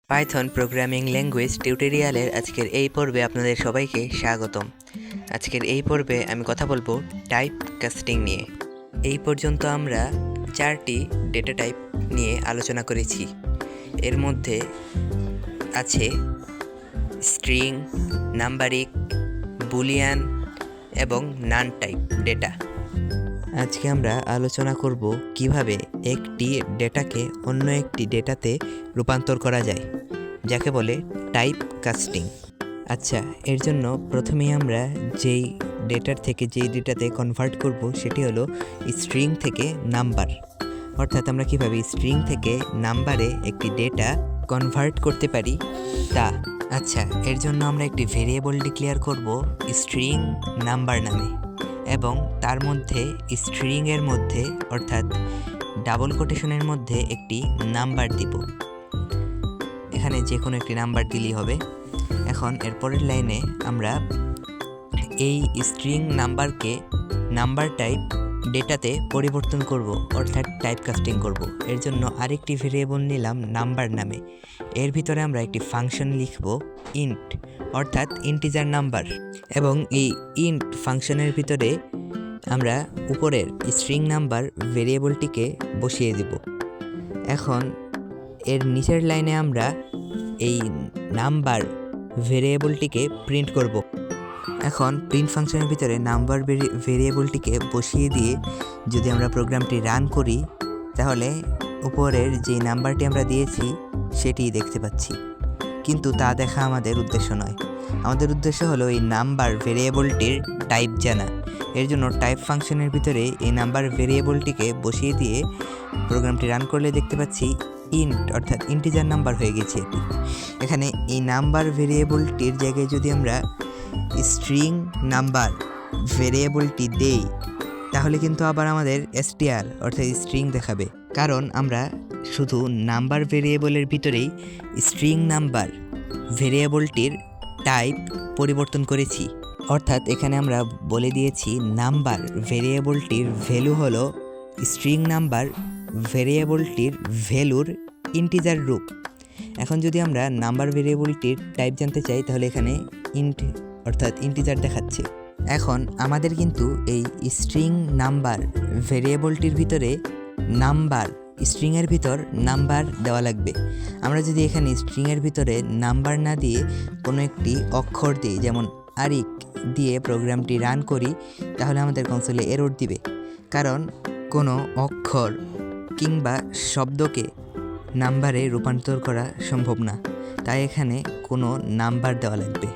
Python programming language টিউটোরিয়ালের আজকের এই পর্বে আপনাদের সবাইকে স্বাগতম। আজকের এই পর্বে আমি কথা বলবো টাইপ কাস্টিং নিয়ে। এই পর্যন্ত আমরা 4টি ডেটা টাইপ নিয়ে আলোচনা করেছি। এর মধ্যে আছে স্ট্রিং, নাম্বারিক, বুলিয়ান এবং নান টাইপ ডেটা। আজকে আমরা আলোচনা করব কিভাবে একটি ডেটাকে অন্য একটি ডেটাতে রূপান্তর করা যায়, যাকে বলে টাইপ কাস্টিং। আচ্ছা, এর জন্য প্রথমেই আমরা যেই ডেটার থেকে যেই ডেটাতে কনভার্ট করব সেটি হলো স্ট্রিং থেকে নাম্বার। অর্থাৎ আমরা কিভাবে স্ট্রিং থেকে নাম্বারে একটি ডেটা কনভার্ট করতে পারি তা। আচ্ছা, এর জন্য আমরা একটি ভেরিয়েবল ডিক্লেয়ার করব স্ট্রিং নাম্বার নামে, এবং তার মধ্যে স্ট্রিংয়ের মধ্যে অর্থাৎ ডাবল কোটেশনের মধ্যে একটি নাম্বার দিব। এখানে যে কোনো একটি নাম্বার দিলেই হবে। এখন এর পরের লাইনে আমরা এই স্ট্রিং নাম্বারকে নাম্বার টাইপ ডেটাতে পরিবর্তন করব, অর্থাৎ টাইপ কাস্টিং করব। এর জন্য আরেকটি ভেরিয়েবল নিলাম নাম্বার নামে। এর ভিতরে আমরা একটি ফাংশন লিখব ইন্ট, অর্থাৎ ইন্টিজার নাম্বার, এবং এই ইন্ট ফাংশনের ভিতরে আমরা উপরের স্ট্রিং নাম্বার ভেরিয়েবলটিকে বসিয়ে দেব। এখন এর নিচের লাইনে আমরা এই নাম্বার ভেরিয়েবলটিকে প্রিন্ট করব। এখন প্রিন্ট ফাংশনের ভিতরে নাম্বার ভেরিয়েবলটিকে বসিয়ে দিয়ে যদি আমরা প্রোগ্রামটি রান করি, তাহলে উপরের যে নাম্বারটি আমরা দিয়েছি সেটি দেখতে পাচ্ছি। কিন্তু তা দেখা আমাদের উদ্দেশ্য নয়। আমাদের উদ্দেশ্য হলো এই নাম্বার ভেরিয়েবলটির টাইপ জানা। এর জন্য টাইপ ফাংশনের ভিতরে এই নাম্বার ভেরিয়েবলটিকে বসিয়ে দিয়ে প্রোগ্রামটি রান করলে দেখতে পাচ্ছি ইন্ট, অর্থাৎ ইন্টিজার নাম্বার হয়ে গেছে এটি। এখানে এই নাম্বার ভেরিয়েবলটির জায়গায় যদি আমরা স্ট্রিং নাম্বার ভেরিয়েবলটি দেই, তাহলে কিন্তু আবার আমাদের str অর্থাৎ স্ট্রিং দেখাবে, কারণ আমরা শুধু নাম্বার ভেরিয়েবলের ভিতরেই স্ট্রিং নাম্বার ভেরিয়েবলটির টাইপ পরিবর্তন করেছি। অর্থাৎ এখানে আমরা বলে দিয়েছি নাম্বার ভেরিয়েবলটির ভ্যালু হলো স্ট্রিং নাম্বার ভেরিয়েবলটির ভ্যালুর ইন্টিজার রূপ। এখন যদি আমরা নাম্বার ভেরিয়েবলটির টাইপ জানতে চাই, তাহলে এখানে ইন্ট অর্থাৎ ইন্টিজার দেখাচ্ছে। এখন আমাদের কিন্তু এই স্ট্রিং নাম্বার ভেরিয়েবলটির ভিতরে নাম্বার স্ট্রিংয়ের ভিতর নাম্বার দেওয়া লাগবে। আমরা যদি এখানে স্ট্রিংয়ের ভিতরে নাম্বার না দিয়ে কোনো একটি অক্ষর দিই, যেমন আরিক দিয়ে প্রোগ্রামটি রান করি, তাহলে আমাদের কনসোলে এরর দিবে, কারণ কোনো অক্ষর কিংবা শব্দকে নাম্বারে রূপান্তর করা সম্ভব না। তাই এখানে কোনো নাম্বার দেওয়া লাগবে।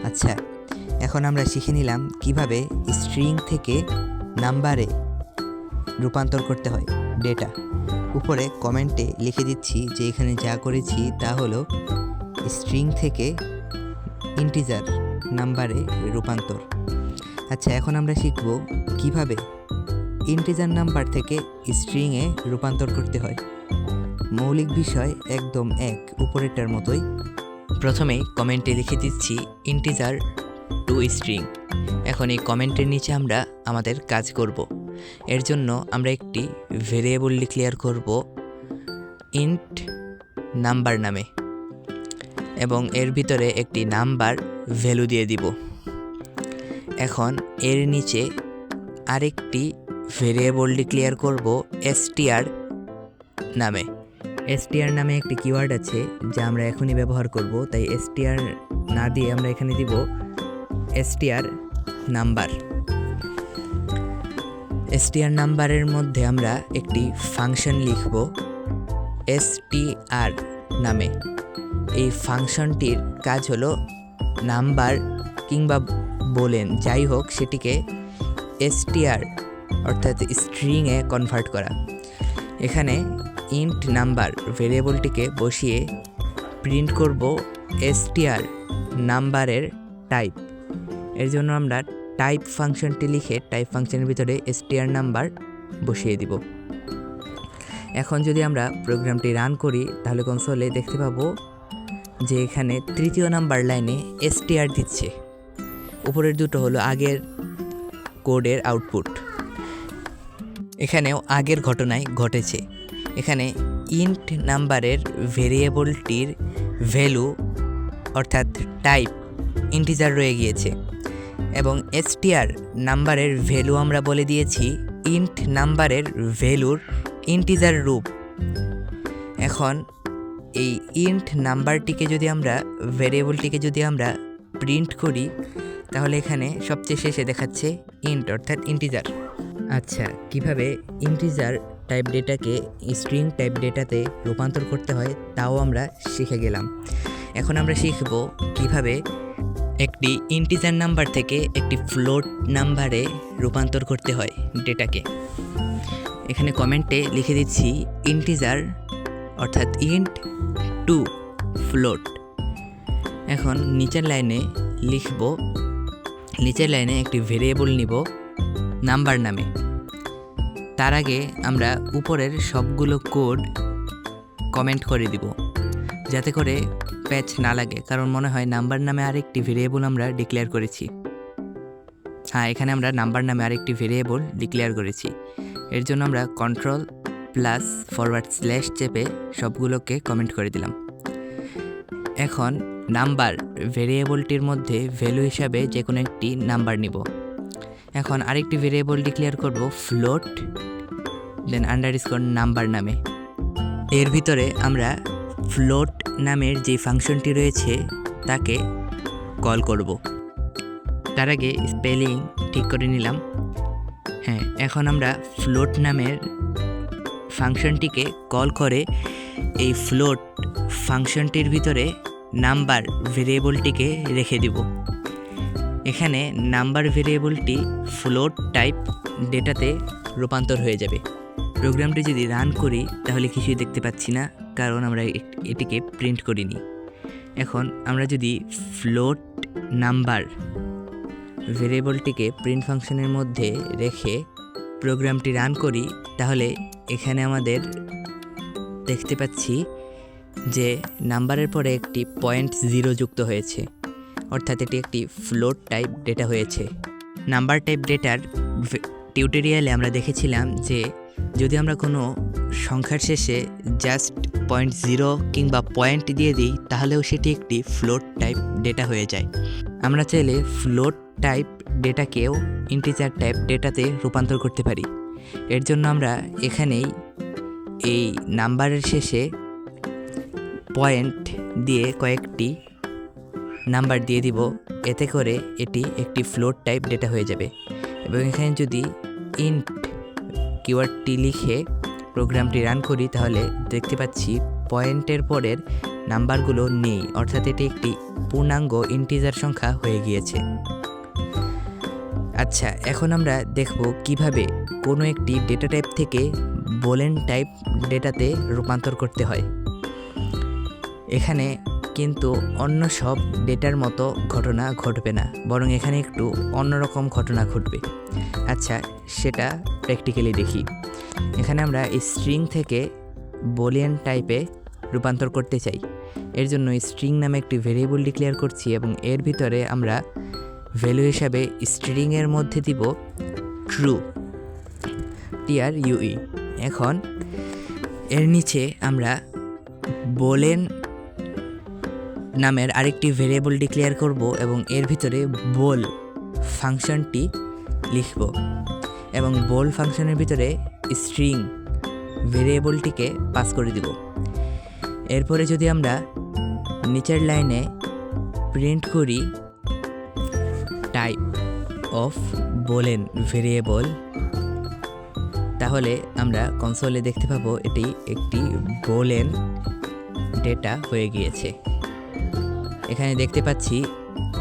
আচ্ছা, এখন আমরা শিখে নিলাম কিভাবে স্ট্রিং থেকে নাম্বারে রূপান্তর করতে হয় ডেটা। উপরে কমেন্টে লিখে দিচ্ছি যে এখানে যা করেছি তা হলো স্ট্রিং থেকে ইন্টিজার নাম্বারে রূপান্তর। আচ্ছা, এখন আমরা শিখব কিভাবে ইন্টিজার নাম্বার থেকে স্ট্রিংয়ে রূপান্তর করতে হয়। মৌলিক বিষয় একদম এক, উপরেরটার মতোই। প্রথমে কমেন্টে লিখে দিচ্ছি ইন্টিজার টু স্ট্রিং। এখন এই কমেন্টের নিচে আমরা আমাদের কাজ করব। এর জন্য আমরা একটি ভেরিয়েবল ডিক্লেয়ার করব ইন্ট নাম্বার নামে, এবং এর ভিতরে একটি নাম্বার ভ্যালু দিয়ে দিব। এখন এর নিচে আরেকটি ভেরিয়েবল ডিক্লেয়ার করব str নামে। str নামে একটি কিওয়ার্ড আছে যা আমরা এখনই ব্যবহার করব, তাই str না দিয়ে আমরা এখানে দিব str নাম্বার। str নাম্বারের মধ্যে আমরা একটি ফাংশন লিখব str নামে। এই ফাংশনটির কাজ হলো নাম্বার কিংবা বলেন যাই হোক সেটিকে str অর্থাৎ স্ট্রিংয়ে কনভার্ট করা। এখানে ইন্ট নাম্বার ভেরিয়েবলটিকে বসিয়ে প্রিন্ট করব str নাম্বারের টাইপ। এর জন্য আমরা টাইপ ফাংশনটি লিখে টাইপ ফাংশনের ভিতরে str নাম্বার বসিয়ে দিব। এখন যদি আমরা প্রোগ্রামটি রান করি, তাহলে কনসোলে দেখতে পাবো যে এখানে তৃতীয় নাম্বার লাইনে str দিচ্ছে। উপরের দুটো হলো আগের কোডের আউটপুট। এখানেও আগের ঘটনায় ঘটেছে। এখানে ইন্ট নাম্বারের ভেরিয়েবলটির ভ্যালু অর্থাৎ টাইপ ইন্টিজার রয়ে গিয়েছে এবং str নাম্বারের ভ্যালু আমরা বলে দিয়েছি ইন্ট নাম্বারের ভ্যালুর ইন্টিজার রূপ। এখন এই ইন্ট নাম্বারটিকে যদি আমরা ভ্যারিয়েবলটিকে যদি আমরা প্রিন্ট করি তাহলে এখানে সবচেয়ে শেষে দেখাচ্ছে ইন্ট অর্থাৎ ইন্টিজার। আচ্ছা, কিভাবে ইন্টিজার টাইপ ডেটাকে স্ট্রিং টাইপ ডেটাতে রূপান্তর করতে হয় তাও আমরা শিখে গেলাম। এখন আমরা শিখব কিভাবে একটি ইন্টিজার নাম্বার থেকে একটি ফ্লোট নাম্বারে রূপান্তর করতে হয় ডেটাকে। এখানে কমেন্টে লিখে দিচ্ছি ইন্টিজার অর্থাৎ ইন্ট টু ফ্লোট। এখন নিচের লাইনে লিখব, নিচের লাইনে একটি ভেরিয়েবল নিব নাম্বার নামে। তার আগে আমরা উপরের সবগুলো কোড কমেন্ট করে দিব যাতে করে প্যাচ না লাগে, কারণ মনে হয় নাম্বার নামে আরেকটি ভেরিয়েবল আমরা ডিক্লেয়ার করেছি। হ্যাঁ, এখানে আমরা নাম্বার নামে আরেকটি ভেরিয়েবল ডিক্লেয়ার করেছি। এর জন্য আমরা Ctrl+// চেপে সবগুলোকে কমেন্ট করে দিলাম। এখন নাম্বার ভেরিয়েবলটির মধ্যে ভ্যালু হিসাবে যে কোনো একটি নাম্বার নিব। এখন আরেকটি ভেরিয়েবল ডিক্লেয়ার করব ফ্লোট দেন আন্ডারস্কোর নাম্বার নামে। এর ভিতরে আমরা ফ্লোট নামের যে ফাংশনটি রয়েছে তাকে কল করব। তার আগে স্পেলিং ঠিক করে নিলাম। হ্যাঁ, এখন আমরা ফ্লোট নামের ফাংশনটিকে কল করে এই ফ্লোট ফাংশনটির ভিতরে নাম্বার ভেরিয়েবলটিকে রেখে দিব। এখানে নাম্বার ভেরিয়েবলটি ফ্লোট টাইপ ডেটাতে রূপান্তর হয়ে যাবে। প্রোগ্রামটি যদি রান করি তাহলে কিছুই দেখতে পাচ্ছি না, কারণ আমরা এটিকে প্রিন্ট করিনি। এখন আমরা যদি ফ্লোট নাম্বার ভেরিয়েবলটিকে প্রিন্ট ফাংশনের মধ্যে রেখে প্রোগ্রামটি রান করি তাহলে এখানে আমাদের দেখতে পাচ্ছি যে নাম্বারের পরে একটি 0 যুক্ত হয়েছে, অর্থাৎ এটি একটি ফ্লোট টাইপ ডেটা হয়েছে। নাম্বার টাইপ ডেটার টিউটোরিয়ালে আমরা দেখেছিলাম যে যদি আমরা কোনো সংখ্যার শেষে জাস্ট 0 কিংবা পয়েন্ট দিয়ে দিই তাহলেও সেটি একটি ফ্লোট টাইপ ডেটা হয়ে যায়। আমরা চাইলে ফ্লোট টাইপ ডেটাকেও ইন্টিজার টাইপ ডেটাতে রূপান্তর করতে পারি। এর জন্য আমরা এখানেই এই নাম্বারের শেষে পয়েন্ট দিয়ে কয়েকটি নাম্বার দিয়ে দিব, এতে করে এটি একটি ফ্লোট টাইপ ডেটা হয়ে যাবে। এবং এখানে যদি ইন্ট কিওয়ার্ডটি লিখে প্রোগ্রামটি রান করি তাহলে দেখতে পাচ্ছি পয়েন্টের পরের নাম্বারগুলো নেই, অর্থাৎ এটি একটি পূর্ণাঙ্গ ইন্টিজার সংখ্যা হয়ে গিয়েছে। আচ্ছা, এখন আমরা দেখব কিভাবে কোনো একটি ডেটা টাইপ থেকে বুলিয়ান টাইপ ডেটাতে রূপান্তর করতে হয়। এখানে কিন্তু অন্য সব ডেটার মতো ঘটনা ঘটবে না, বরং এখানে একটু অন্যরকম ঘটনা ঘটবে। আচ্ছা, সেটা প্র্যাকটিক্যালি দেখি। এখানে আমরা স্ট্রিং থেকে বুলিয়ান টাইপে রূপান্তর করতে চাই। এর জন্য স্ট্রিং নামে একটি ভেরিয়েবল ডিক্লেয়ার করছি এবং এর ভিতরে আমরা ভ্যালু হিসাবে স্ট্রিংয়ের মধ্যে দিব ট্রু, TRUE। এখন এর নিচে আমরা বুলিয়ান নামের আরেকটি ভেরিয়েবল ডিক্লেয়ার করব এবং এর ভিতরে বোল ফাংশনটি লিখব এবং বোল ফাংশনের ভিতরে স্ট্রিং ভেরিয়েবলটিকে পাস করে দিব। এরপরে যদি আমরা নিচের লাইনে প্রিন্ট করি টাইপ অফ বুলিয়ান ভেরিয়েবল, তাহলে আমরা কনসোলে দেখতে পাবো এটি একটি বুলিয়ান ডেটা হয়ে গিয়েছে। এখানে দেখতে পাচ্ছি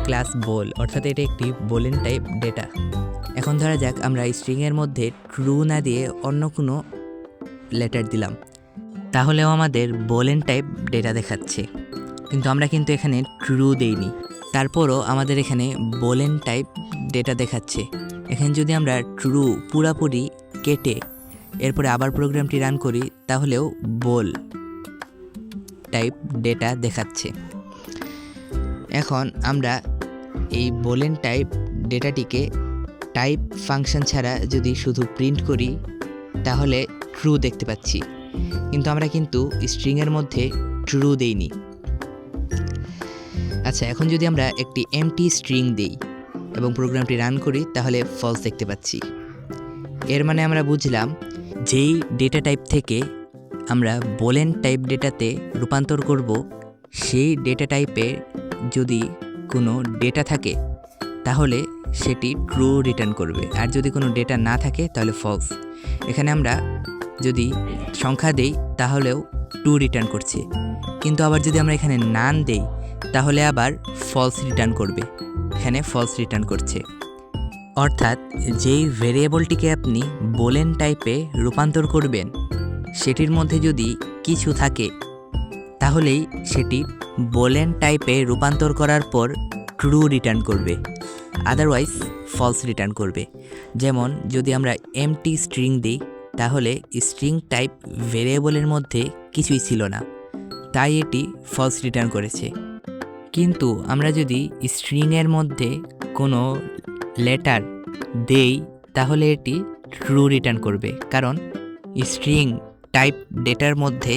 ক্লাস বোল, অর্থাৎ এটি একটি বুলিয়ান টাইপ ডেটা। এখন ধরা যাক আমরা স্ট্রিংয়ের মধ্যে ট্রু না দিয়ে অন্য কোনো লেটার দিলাম, তাহলেও আমাদের বুলিয়ান টাইপ ডেটা দেখাচ্ছে, কিন্তু আমরা কিন্তু এখানে ট্রু দেইনি, তারপরও আমাদের এখানে বুলিয়ান টাইপ ডেটা দেখাচ্ছে। এখানে যদি আমরা ট্রু পুরাপুরি কেটে এরপরে আবার প্রোগ্রামটি রান করি তাহলেও বোল টাইপ ডেটা দেখাচ্ছে। এখন আমরা এই বুলিয়ান টাইপ ডেটাটিকে টাইপ ফাংশন ছাড়া যদি শুধু প্রিন্ট করি তাহলে ট্রু দেখতে পাচ্ছি, কিন্তু আমরা স্ট্রিংয়ের মধ্যে ট্রু দেইনি। আচ্ছা, এখন যদি আমরা একটি এমটি স্ট্রিং দেই এবং প্রোগ্রামটি রান করি তাহলে ফলস দেখতে পাচ্ছি। এর মানে আমরা বুঝলাম যেই ডেটা টাইপ থেকে আমরা বুলিয়ান টাইপ ডেটাতে রূপান্তর করব, সেই ডেটা টাইপে যদি কোনো ডেটা থাকে তাহলে সেটি ট্রু রিটার্ন করবে, আর যদি কোনো ডেটা না থাকে তাহলে ফলস। এখানে আমরা যদি সংখ্যা দেই তাহলেও ট্রু রিটার্ন করছে, কিন্তু আবার যদি আমরা এখানে নান দেই তাহলে আবার ফলস রিটার্ন করবে, এখানে ফলস রিটার্ন করছে। অর্থাৎ যেই ভেরিয়েবলটিকে আপনি বুলিয়ান টাইপে রূপান্তর করবেন সেটির মধ্যে যদি কিছু থাকে তাহলেই সেটি বুলিয়ান টাইপে রূপান্তর করার পর ট্রু রিটার্ন করবে, আদারওয়াইজ ফলস রিটার্ন করবে। যেমন যদি আমরা এমটি স্ট্রিং দিই তাহলে স্ট্রিং টাইপ ভেরিয়েবলের মধ্যে কিছুই ছিল না, তাই এটি ফলস রিটার্ন করেছে। কিন্তু আমরা যদি স্ট্রিংয়ের মধ্যে কোনো লেটার দেই তাহলে এটি ট্রু রিটার্ন করবে, কারণ স্ট্রিং টাইপ ডেটার মধ্যে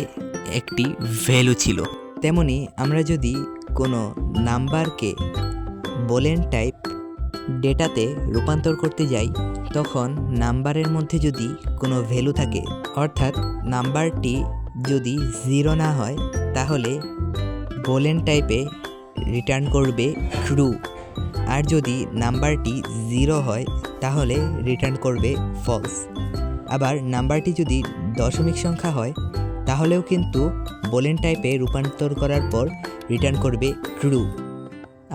একটি ভ্যালু ছিল। তেমনি আমরা যদি কোনো নাম্বারকে বুলিয়ান টাইপ ডেটাতে রূপান্তর করতে যাই তখন নাম্বারের মধ্যে যদি কোনো ভ্যালু থাকে, অর্থাৎ নাম্বারটি যদি 0 না হয় তাহলে বুলিয়ান টাইপে রিটার্ন করবে ট্রু, আর যদি নাম্বারটি 0 হয় তাহলে রিটার্ন করবে ফলস। আবার নাম্বারটি যদি দশমিক সংখ্যা হয় তাহলেও কিন্তু বুলিয়ান টাইপে রূপান্তর করার পর রিটার্ন করবে ট্রু।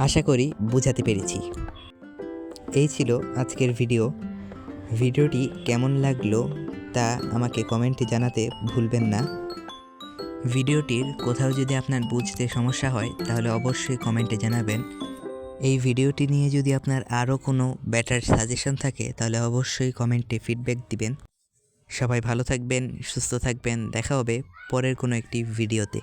আশা করি বোঝাতে পেরেছি। এই ছিল আজকের ভিডিওটি কেমন লাগলো তা আমাকে কমেন্টে জানাতে ভুলবেন না। ভিডিওটির কোথাও যদি আপনার বুঝতে সমস্যা হয় তাহলে অবশ্যই কমেন্টে জানাবেন। এই ভিডিওটি নিয়ে যদি আপনার আরও কোনো বেটার সাজেশন থাকে তাহলে অবশ্যই কমেন্টে ফিডব্যাক দিবেন। সবাই ভালো থাকবেন, সুস্থ থাকবেন, দেখা হবে পরের কোনো একটি ভিডিওতে।